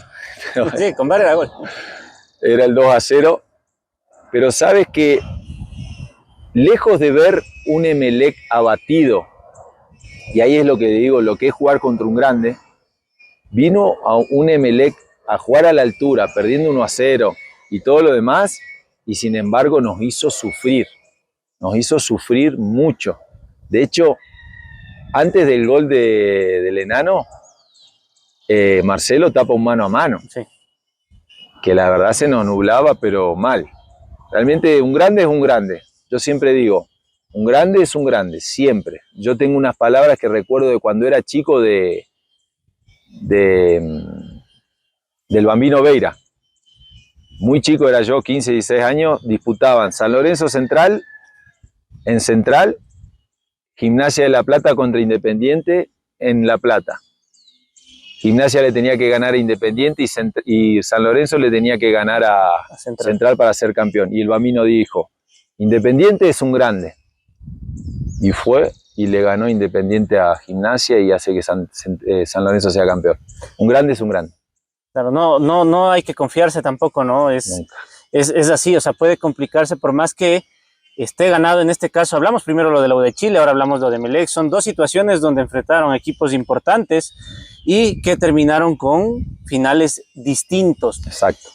Sí, con VAR era gol. Era el 2-0. Pero sabes que, lejos de ver un Emelec abatido, y ahí es lo que digo, lo que es jugar contra un grande, vino a un Emelec a jugar a la altura, perdiendo 1-0 y todo lo demás, y sin embargo nos hizo sufrir mucho. De hecho, antes del gol del enano, Marcelo tapa un mano a mano, sí, que la verdad se nos nublaba, pero mal. Realmente un grande es un grande. Yo siempre digo, un grande es un grande, siempre. Yo tengo unas palabras que recuerdo de cuando era chico del Bambino Veira. Muy chico era yo, 15, 16 años, disputaban San Lorenzo Central, en Central, Gimnasia de La Plata contra Independiente en La Plata. Gimnasia le tenía que ganar a Independiente y San Lorenzo le tenía que ganar a Central para ser campeón. Y el Bambino dijo, Independiente es un grande. Y fue y le ganó Independiente a Gimnasia y hace que San Lorenzo sea campeón. Un grande es un grande. Claro, no hay que confiarse tampoco, ¿no? Es así, o sea, puede complicarse por más que esté ganado. En este caso hablamos primero lo de la U de Chile, ahora hablamos lo de Emelec. Son dos situaciones donde enfrentaron equipos importantes y que terminaron con finales distintos. Exacto.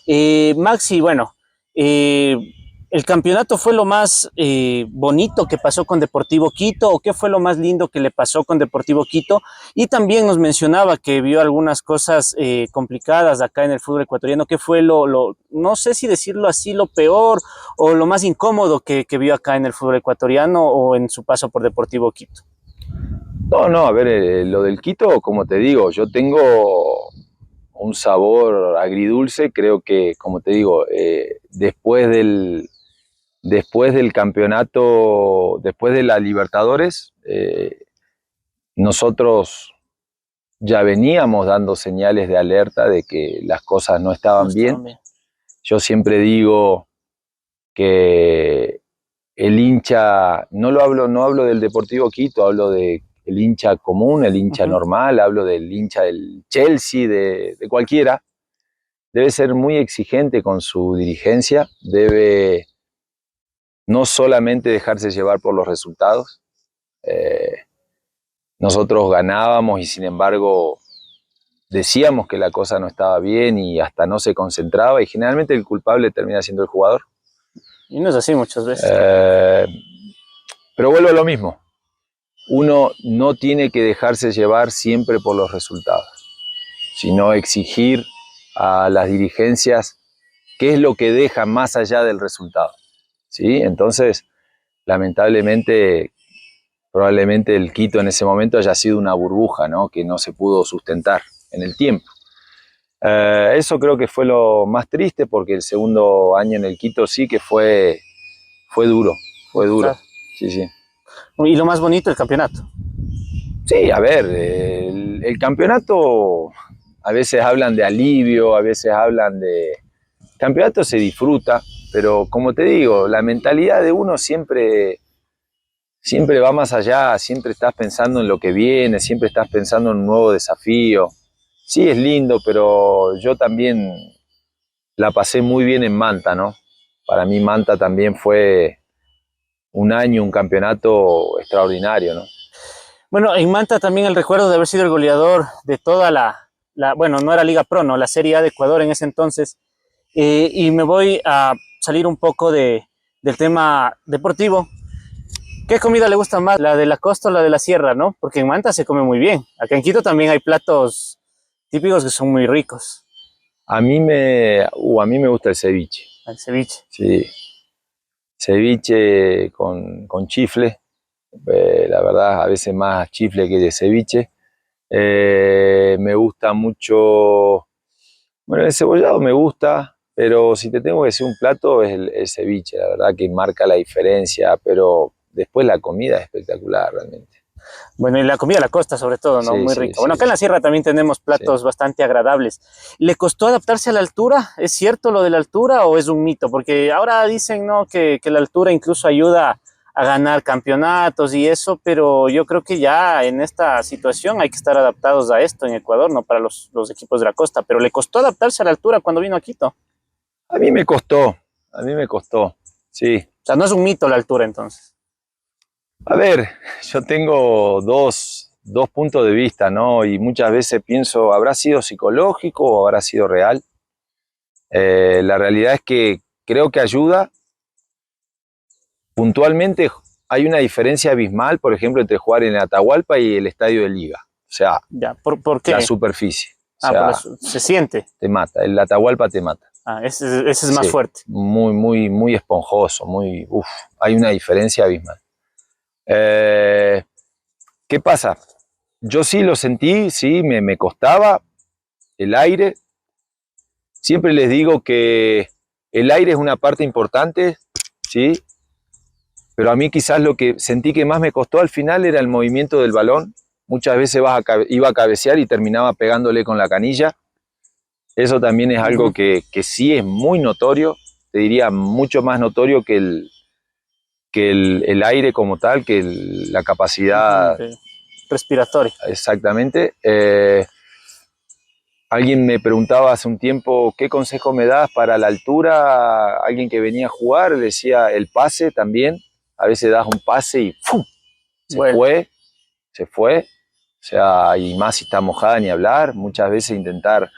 Maxi, bueno, ¿el campeonato fue lo más bonito que pasó con Deportivo Quito o qué fue lo más lindo que le pasó con Deportivo Quito? Y también nos mencionaba que vio algunas cosas complicadas acá en el fútbol ecuatoriano. ¿Qué fue no sé si decirlo así, lo peor o lo más incómodo que vio acá en el fútbol ecuatoriano o en su paso por Deportivo Quito? No, a ver, lo del Quito, como te digo, yo tengo un sabor agridulce. Creo que, como te digo, después del campeonato, después de la Libertadores, nosotros ya veníamos dando señales de alerta de que las cosas no estaban bien. Yo siempre digo que el hincha, no hablo del Deportivo Quito, hablo del hincha común, el hincha normal, hablo del hincha del Chelsea, de cualquiera. Debe ser muy exigente con su dirigencia, debe no solamente dejarse llevar por los resultados. Nosotros ganábamos y sin embargo decíamos que la cosa no estaba bien y hasta no se concentraba, y generalmente el culpable termina siendo el jugador. Y no es así muchas veces. Pero vuelvo a lo mismo. Uno no tiene que dejarse llevar siempre por los resultados, sino exigir a las dirigencias qué es lo que deja más allá del resultado, ¿sí? Entonces, lamentablemente, probablemente el Quito en ese momento haya sido una burbuja, ¿no? Que no se pudo sustentar en el tiempo. Eso creo que fue lo más triste, porque el segundo año en el Quito sí que fue duro, fue duro. Claro. Sí, sí. Y lo más bonito, el campeonato. Sí, a ver, el campeonato, a veces hablan de alivio, a veces hablan de... El campeonato se disfruta, pero como te digo, la mentalidad de uno siempre va más allá, siempre estás pensando en lo que viene, siempre estás pensando en un nuevo desafío. Sí, es lindo, pero yo también la pasé muy bien en Manta, ¿no? Para mí Manta también fue un año, un campeonato extraordinario, ¿no? Bueno, en Manta también el recuerdo de haber sido el goleador de toda bueno, no era Liga Pro, no, la Serie A de Ecuador en ese entonces. Y me voy a salir un poco del tema deportivo. ¿Qué comida le gusta más, la de la costa o la de la sierra, no? Porque en Manta se come muy bien. Acá en Quito también hay platos típicos que son muy ricos. A mí me gusta el ceviche. El ceviche. Sí. Ceviche con chifle. La verdad, a veces más chifle que de ceviche. Me gusta mucho... Bueno, el cebollado me gusta, pero si te tengo que decir un plato es el ceviche. La verdad que marca la diferencia, pero después la comida es espectacular realmente. Bueno, y la comida de la costa sobre todo, ¿no? Sí, muy sí, rica. sí, Bueno, acá en la sierra también tenemos platos bastante agradables. ¿Le costó adaptarse a la altura? ¿Es cierto lo de la altura o es un mito? Porque ahora dicen, ¿no? que la altura incluso ayuda a ganar campeonatos y eso, pero yo creo que ya en esta situación hay que estar adaptados a esto en Ecuador, no para los equipos de la costa. Pero ¿le costó adaptarse a la altura cuando vino a Quito? A mí me costó, sí. O sea, no es un mito la altura entonces. A ver, yo tengo dos puntos de vista, ¿no? Y muchas veces pienso, ¿habrá sido psicológico o habrá sido real? La realidad es que creo que ayuda. Puntualmente hay una diferencia abismal, por ejemplo, entre jugar en Atahualpa y el estadio de Liga. O sea, ya, ¿por qué? La superficie. O sea, se siente. Te mata, el Atahualpa te mata. Ese es más fuerte. Muy, muy, muy esponjoso, hay una diferencia abismal. ¿Qué pasa? Yo sí lo sentí, sí, me costaba el aire. Siempre les digo que el aire es una parte importante, ¿sí? Pero a mí quizás lo que sentí que más me costó al final era el movimiento del balón. Muchas veces iba a cabecear y terminaba pegándole con la canilla. Eso también es algo que sí es muy notorio, te diría mucho más notorio que el aire como tal, que la capacidad respiratoria. Exactamente. Alguien me preguntaba hace un tiempo, ¿qué consejo me das para la altura? Alguien que venía a jugar, le decía el pase también. A veces das un pase y ¡fum! Se fue. O sea, y más si está mojada ni hablar. Muchas veces intentar...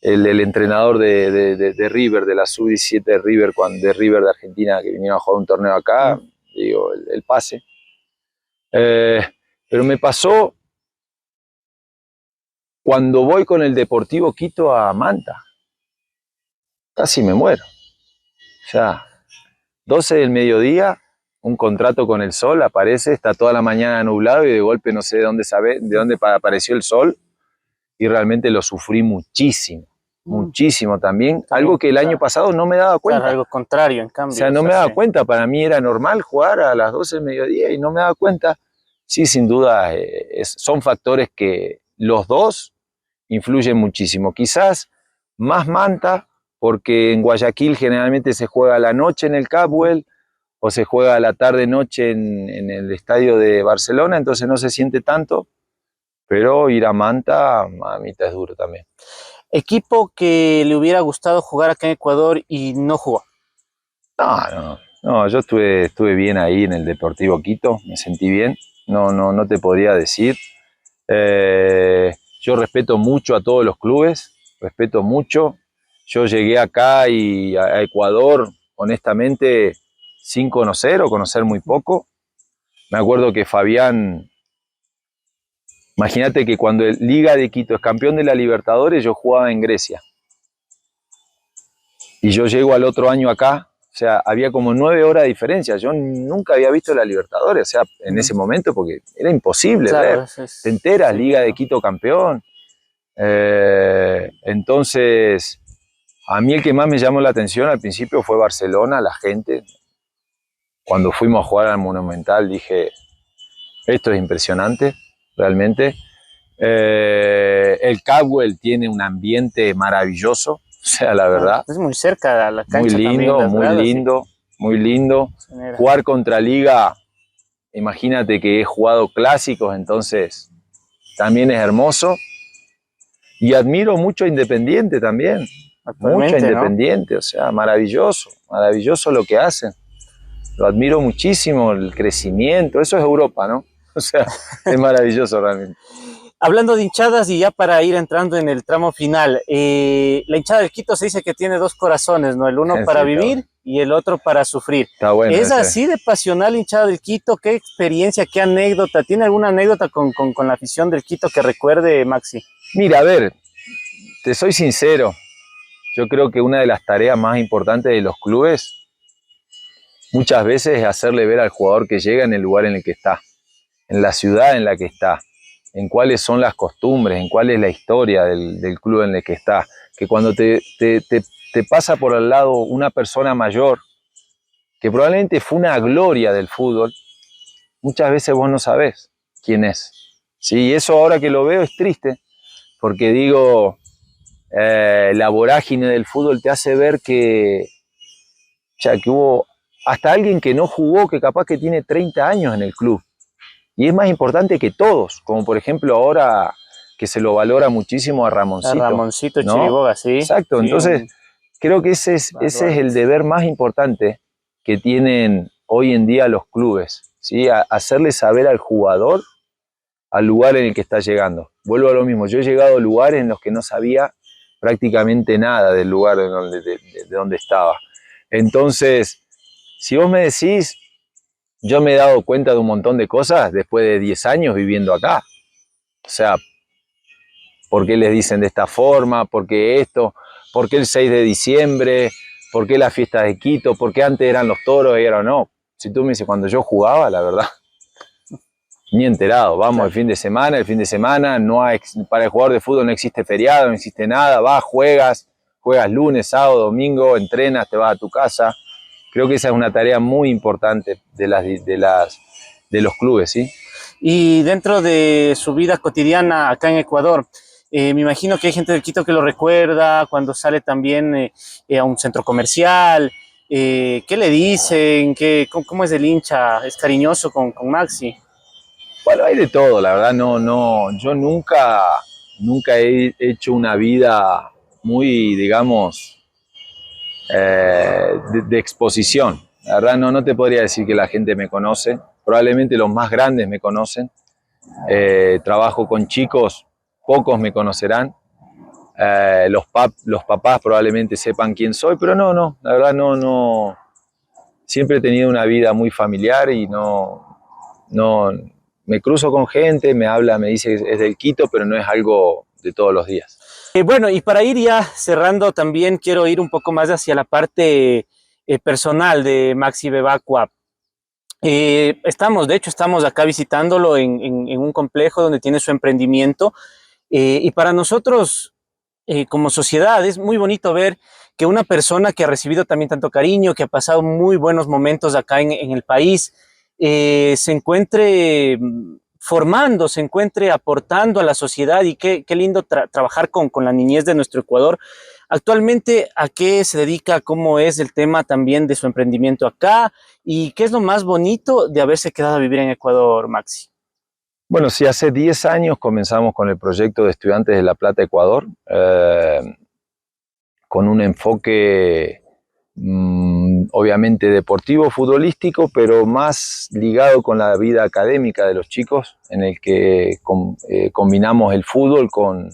el entrenador de River, de la Sub-17 de River, de River de Argentina, que vinieron a jugar un torneo acá, digo, el pase. Pero me pasó cuando voy con el Deportivo Quito a Manta. Casi me muero. O sea, 12 del mediodía, un contrato con el sol aparece, está toda la mañana nublado y de golpe no sé de dónde apareció el sol, y realmente lo sufrí muchísimo. Muchísimo también, algo que el año pasado no me daba cuenta. Claro, algo contrario, en cambio. O sea, no me daba cuenta, para mí era normal jugar a las 12 del mediodía y no me daba cuenta. Sí, sin duda, son factores que los dos influyen muchísimo. Quizás más Manta, porque en Guayaquil generalmente se juega a la noche en el Capwell o se juega a la tarde-noche en el estadio de Barcelona, entonces no se siente tanto, pero ir a Manta, mamita, es duro también. Equipo que le hubiera gustado jugar acá en Ecuador y no jugó. No, yo estuve bien ahí en el Deportivo Quito, me sentí bien, no te podría decir. Yo respeto mucho a todos los clubes, respeto mucho. Yo llegué acá y a Ecuador, honestamente, sin conocer o conocer muy poco. Me acuerdo que Fabián, imagínate que cuando el Liga de Quito es campeón de la Libertadores, yo jugaba en Grecia. Y yo llego al otro año acá, o sea, había como 9 horas de diferencia. Yo nunca había visto la Libertadores, o sea, en ese momento, porque era imposible ver. Te enteras, Liga de Quito campeón. Entonces, a mí el que más me llamó la atención al principio fue Barcelona, la gente. Cuando fuimos a jugar al Monumental dije, esto es impresionante, realmente. El Capwell tiene un ambiente maravilloso, o sea, la verdad. Es muy cerca a la cancha. Muy lindo, también, muy gradas, lindo, muy lindo. Jugar contra Liga, imagínate que he jugado clásicos, entonces también es hermoso. Y admiro mucho a Independiente también, mucho a Independiente, ¿no? O sea, maravilloso, maravilloso lo que hacen. Lo admiro muchísimo, el crecimiento, eso es Europa, ¿no? O sea, es maravilloso realmente. Hablando de hinchadas y ya para ir entrando en el tramo final, la hinchada del Quito se dice que tiene dos corazones, ¿no? El uno para vivir y el otro para sufrir. Está bueno. ¿Es así de pasional hinchada del Quito? ¿Qué experiencia, qué anécdota? ¿Tiene alguna anécdota con la afición del Quito que recuerde, Maxi? Mira, a ver, te soy sincero, yo creo que una de las tareas más importantes de los clubes muchas veces es hacerle ver al jugador que llega en el lugar en el que está, en la ciudad en la que está, en cuáles son las costumbres, en cuál es la historia del club en el que está. Que cuando te pasa por al lado una persona mayor, que probablemente fue una gloria del fútbol, muchas veces vos no sabés quién es. ¿Sí? Y eso ahora que lo veo es triste, porque digo, la vorágine del fútbol te hace ver que hubo hasta alguien que no jugó, que capaz que tiene 30 años en el club. Y es más importante que todos, como por ejemplo ahora que se lo valora muchísimo a Ramoncito. A Ramoncito, ¿no? Chiriboga, sí. Exacto, sí, entonces creo que ese es el deber más importante que tienen hoy en día los clubes, ¿sí? Hacerle saber al jugador al lugar en el que está llegando. Vuelvo a lo mismo, yo he llegado a lugares en los que no sabía prácticamente nada del lugar de donde estaba. Entonces, si vos me decís, yo me he dado cuenta de un montón de cosas después de 10 años viviendo acá. O sea, ¿por qué les dicen de esta forma? ¿Por qué esto? ¿Por qué el 6 de diciembre? ¿Por qué las fiestas de Quito? ¿Por qué antes eran los toros y ahora no? Si tú me dices, cuando yo jugaba, la verdad, ni enterado. Vamos, claro. El fin de semana, no hay, para el jugador de fútbol no existe feriado, no existe nada. Vas, juegas lunes, sábado, domingo, entrenas, te vas a tu casa. Creo que esa es una tarea muy importante de los clubes, ¿sí? Y dentro de su vida cotidiana acá en Ecuador, me imagino que hay gente del Quito que lo recuerda cuando sale también a un centro comercial. ¿Qué le dicen? ¿Cómo es el hincha? ¿Es cariñoso con Maxi? Bueno, hay de todo, la verdad. Yo nunca he hecho una vida muy, digamos, de exposición. La verdad no te podría decir que la gente me conoce, probablemente los más grandes me conocen, trabajo con chicos, pocos me conocerán, los papás probablemente sepan quién soy, pero la verdad no, siempre he tenido una vida muy familiar y no me cruzo con gente, me habla, me dice que es del Quito, pero no es algo de todos los días. Bueno, y para ir ya cerrando también quiero ir un poco más hacia la parte personal de Maxi Bebacua. De hecho estamos acá visitándolo en un complejo donde tiene su emprendimiento y para nosotros como sociedad es muy bonito ver que una persona que ha recibido también tanto cariño, que ha pasado muy buenos momentos acá en el país, se encuentre formando, se encuentre aportando a la sociedad y qué lindo trabajar con la niñez de nuestro Ecuador. Actualmente, ¿a qué se dedica? ¿Cómo es el tema también de su emprendimiento acá? ¿Y qué es lo más bonito de haberse quedado a vivir en Ecuador, Maxi? Bueno, sí, hace 10 años comenzamos con el proyecto de Estudiantes de La Plata, Ecuador, con un enfoque obviamente deportivo, futbolístico, pero más ligado con la vida académica de los chicos, en el que combinamos el fútbol con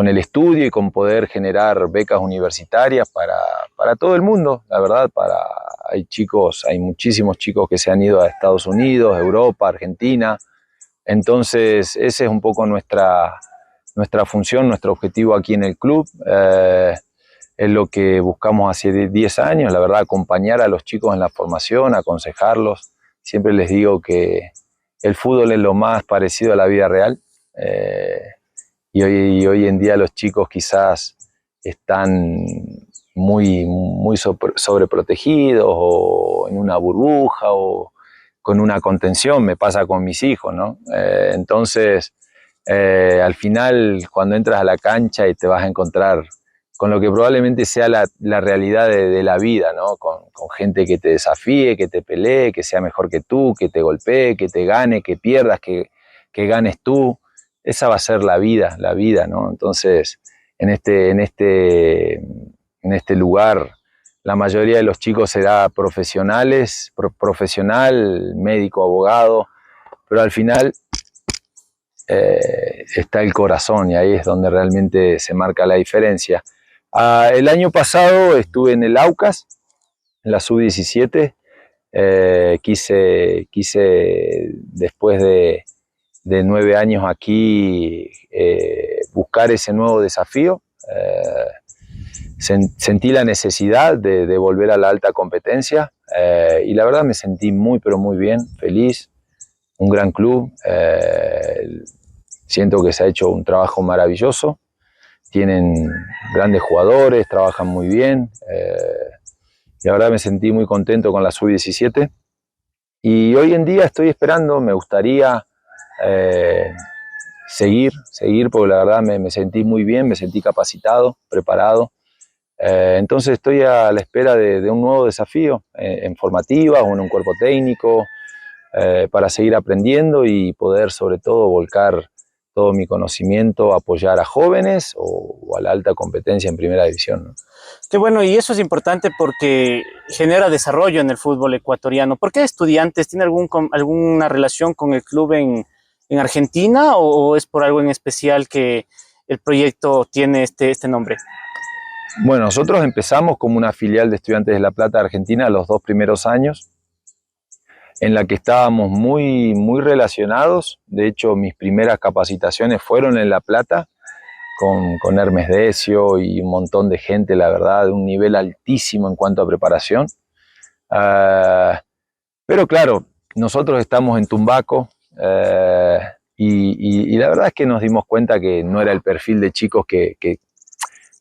el estudio y con poder generar becas universitarias para todo el mundo, la verdad. Hay muchísimos chicos que se han ido a Estados Unidos, Europa, Argentina. Entonces ese es un poco nuestra función, nuestro objetivo aquí en el club. Es lo que buscamos hace 10 años, la verdad, acompañar a los chicos en la formación, aconsejarlos. Siempre les digo que el fútbol es lo más parecido a la vida real. Y hoy en día los chicos quizás están muy sobreprotegidos o en una burbuja o con una contención. Me pasa con mis hijos, ¿no? Entonces, al final, cuando entras a la cancha y te vas a encontrar con lo que probablemente sea la realidad de la vida, ¿no? Con gente que te desafíe, que te pelee, que sea mejor que tú, que te golpee, que te gane, que pierdas, que ganes tú. Esa va a ser la vida, ¿no? Entonces, en este lugar, la mayoría de los chicos será profesional, médico, abogado, pero al final está el corazón y ahí es donde realmente se marca la diferencia. El año pasado estuve en el Aucas, en la sub-17, quise después de 9 años aquí buscar ese nuevo desafío. Sentí la necesidad de volver a la alta competencia y la verdad me sentí muy pero muy bien, feliz, un gran club, siento que se ha hecho un trabajo maravilloso, tienen grandes jugadores, trabajan muy bien y la verdad me sentí muy contento con la sub-17 y hoy en día estoy esperando, me gustaría seguir, porque la verdad me sentí muy bien, me sentí capacitado, preparado. Entonces estoy a la espera de un nuevo desafío en formativa o en un cuerpo técnico para seguir aprendiendo y poder sobre todo volcar todo mi conocimiento, apoyar a jóvenes o a la alta competencia en primera división, ¿no? Qué bueno, y eso es importante porque genera desarrollo en el fútbol ecuatoriano. ¿Por qué Estudiantes? ¿Tiene alguna relación con el club en Argentina o es por algo en especial que el proyecto tiene este nombre? Bueno, nosotros empezamos como una filial de Estudiantes de La Plata Argentina los 2 primeros años, en la que estábamos muy relacionados. De hecho, mis primeras capacitaciones fueron en La Plata, con Hermes Decio y un montón de gente, la verdad, de un nivel altísimo en cuanto a preparación. Pero claro, nosotros estamos en Tumbaco y la verdad es que nos dimos cuenta que no era el perfil de chicos que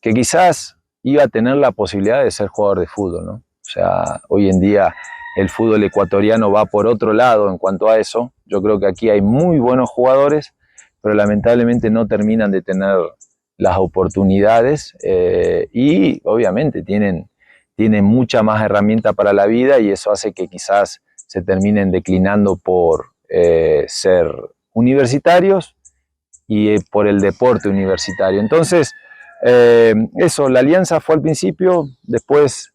quizás iba a tener la posibilidad de ser jugador de fútbol, ¿no? O sea, hoy en día el fútbol ecuatoriano va por otro lado en cuanto a eso. Yo creo que aquí hay muy buenos jugadores, pero lamentablemente no terminan de tener las oportunidades y obviamente tienen mucha más herramienta para la vida y eso hace que quizás se terminen declinando por ser universitarios y por el deporte universitario. Entonces, eso, la alianza fue al principio, después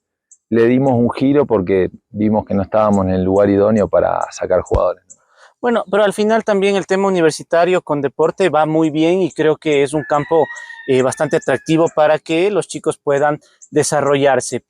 le dimos un giro porque vimos que no estábamos en el lugar idóneo para sacar jugadores. Bueno, pero al final también el tema universitario con deporte va muy bien y creo que es un campo bastante atractivo para que los chicos puedan desarrollarse.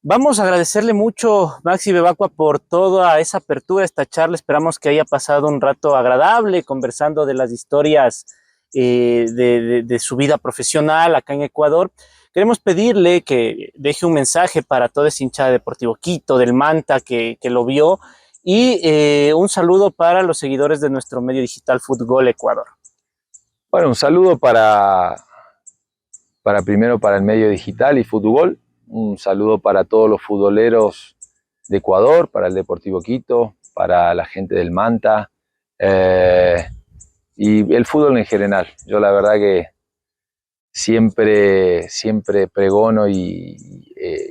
Vamos a agradecerle mucho, Maxi Bebacua, por toda esa apertura, esta charla. Esperamos que haya pasado un rato agradable conversando de las historias de su vida profesional acá en Ecuador. Queremos pedirle que deje un mensaje para toda esa hinchada de Deportivo Quito, del Manta que lo vio, y un saludo para los seguidores de nuestro medio digital Fútgol Ecuador. Bueno, un saludo primero para el medio digital y Fútgol, un saludo para todos los futboleros de Ecuador, para el Deportivo Quito, para la gente del Manta y el fútbol en general. Yo la verdad que siempre pregono y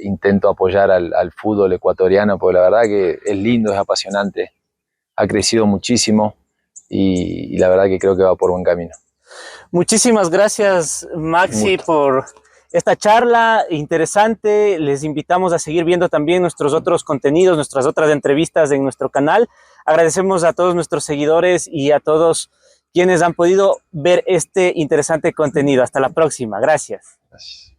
intento apoyar al fútbol ecuatoriano, porque la verdad que es lindo, es apasionante, ha crecido muchísimo y la verdad que creo que va por buen camino. Muchísimas gracias, Maxi, por esta charla interesante. Les invitamos a seguir viendo también nuestros otros contenidos, nuestras otras entrevistas en nuestro canal. Agradecemos a todos nuestros seguidores y a todos quienes han podido ver este interesante contenido. Hasta la próxima. Gracias. Gracias.